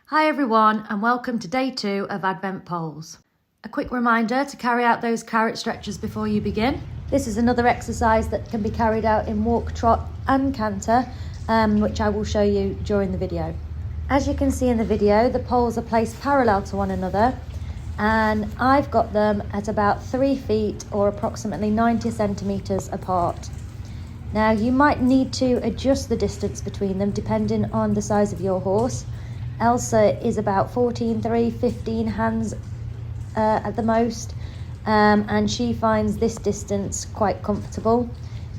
Hi everyone and welcome to day 2 of Advent Poles. A quick reminder to carry out those carrot stretches before you begin. This is another exercise that can be carried out in walk, trot and canter, which I will show you during the video. As you can see in the video, the poles are placed parallel to one another and I've got them at about 3 feet or approximately 90 centimetres apart. Now you might need to adjust the distance between them depending on the size of your horse. Elsa is about 14'3", 15 hands at the most, and she finds this distance quite comfortable.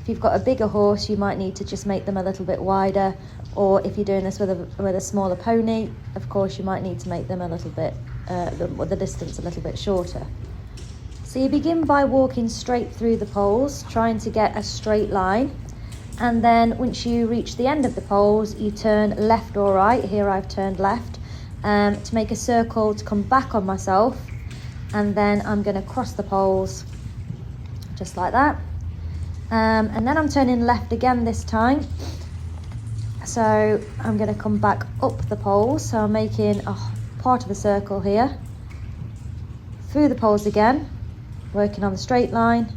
If you've got a bigger horse, you might need to just make them a little bit wider, or if you're doing this with a smaller pony, of course you might need to make them a little bit, the distance a little bit shorter. So you begin by walking straight through the poles, trying to get a straight line. And then once you reach the end of the poles, you turn left or right. Here I've turned left to make a circle to come back on myself. And then I'm going to cross the poles just like that. And then I'm turning left again this time. So I'm going to come back up the poles. So I'm making a part of a circle here. Through the poles again, working on the straight line.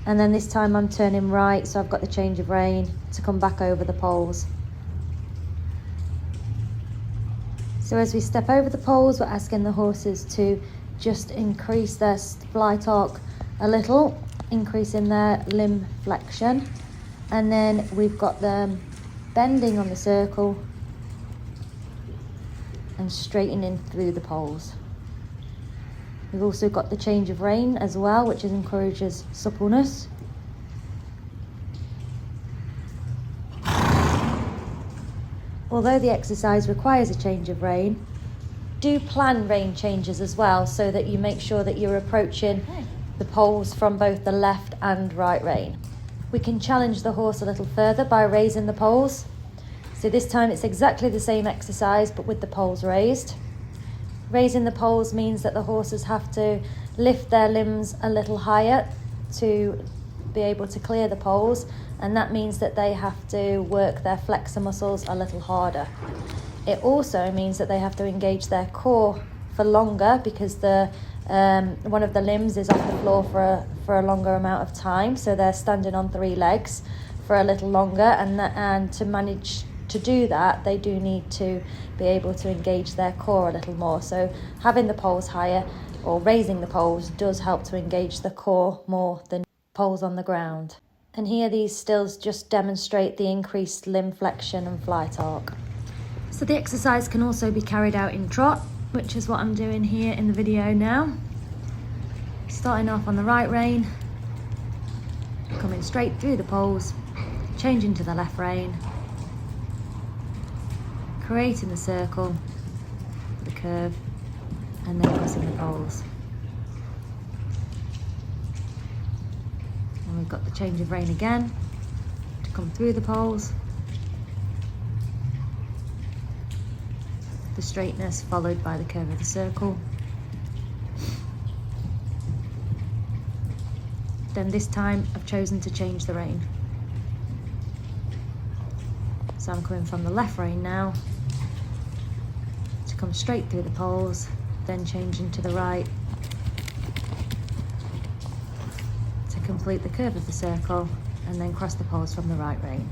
And then this time I'm turning right, so I've got the change of rein to come back over the poles. So as we step over the poles, we're asking the horses to just increase their fly torque a little, increasing their limb flexion. And then we've got them bending on the circle and straightening through the poles. We've also got the change of rein as well, which encourages suppleness. Although the exercise requires a change of rein, do plan rein changes as well so that you make sure that you're approaching the poles from both the left and right rein. We can challenge the horse a little further by raising the poles. So this time it's exactly the same exercise but with the poles raised. Raising the poles means that the horses have to lift their limbs a little higher to be able to clear the poles, and that means that they have to work their flexor muscles a little harder. It also means that they have to engage their core for longer because one of the limbs is off the floor for a longer amount of time, so they're standing on 3 legs for a little longer, and to manage to do that, they do need to be able to engage their core a little more. So having the poles higher or raising the poles does help to engage the core more than poles on the ground. And here these stills just demonstrate the increased limb flexion and fly torque. So the exercise can also be carried out in trot, which is what I'm doing here in the video now. Starting off on the right rein, coming straight through the poles, changing to the left rein, creating the circle, the curve, and then crossing the poles. And we've got the change of rein again to come through the poles. The straightness followed by the curve of the circle. Then this time I've chosen to change the rein. So I'm coming from the left rein now to come straight through the poles, then changing to the right to complete the curve of the circle and then cross the poles from the right rein.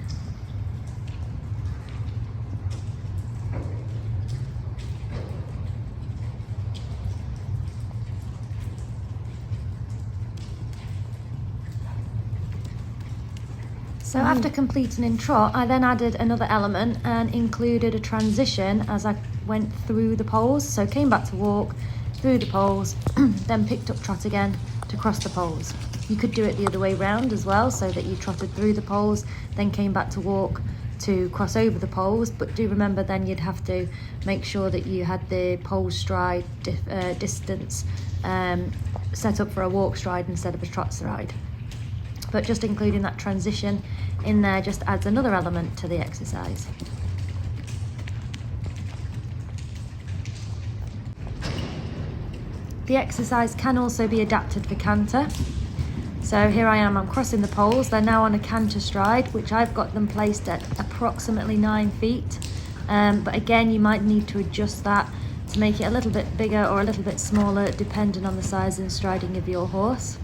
So after completing in trot, I then added another element and included a transition as I went through the poles. So came back to walk, through the poles, then picked up trot again to cross the poles. You could do it the other way round as well, so that you trotted through the poles, then came back to walk to cross over the poles. But do remember then you'd have to make sure that you had the pole stride distance set up for a walk stride instead of a trot stride. But just including that transition in there just adds another element to the exercise. The exercise can also be adapted for canter. So here I am, I'm crossing the poles. They're now on a canter stride, which I've got them placed at approximately 9 feet. but again, you might need to adjust that to make it a little bit bigger or a little bit smaller, depending on the size and striding of your horse.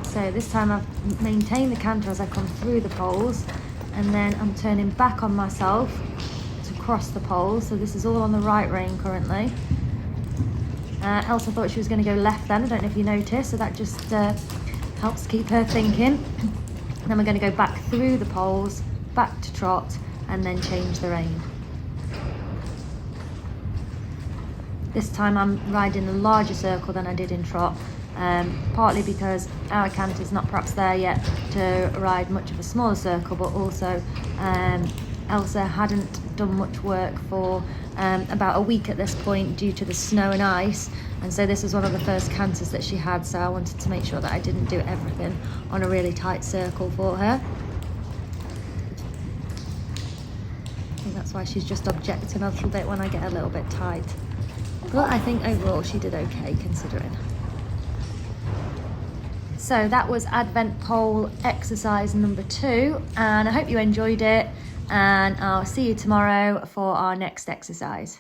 So this time I've maintained the canter as I come through the poles, and then I'm turning back on myself to cross the poles. So this is all on the right rein currently. Elsa thought she was going to go left then, I don't know if you noticed, so that just helps keep her thinking. Then we're going to go back through the poles, back to trot, and then change the rein. This time I'm riding a larger circle than I did in trot, partly because our canter's not perhaps there yet to ride much of a smaller circle, but also Elsa hadn't done much work for about a week at this point due to the snow and ice, and so this was one of the first canters that she had, so I wanted to make sure that I didn't do everything on a really tight circle for her. I think that's why she's just objecting a little bit when I get a little bit tight, but I think overall she did okay considering. So that was Advent pole exercise number 2, and I hope you enjoyed it, and I'll see you tomorrow for our next exercise.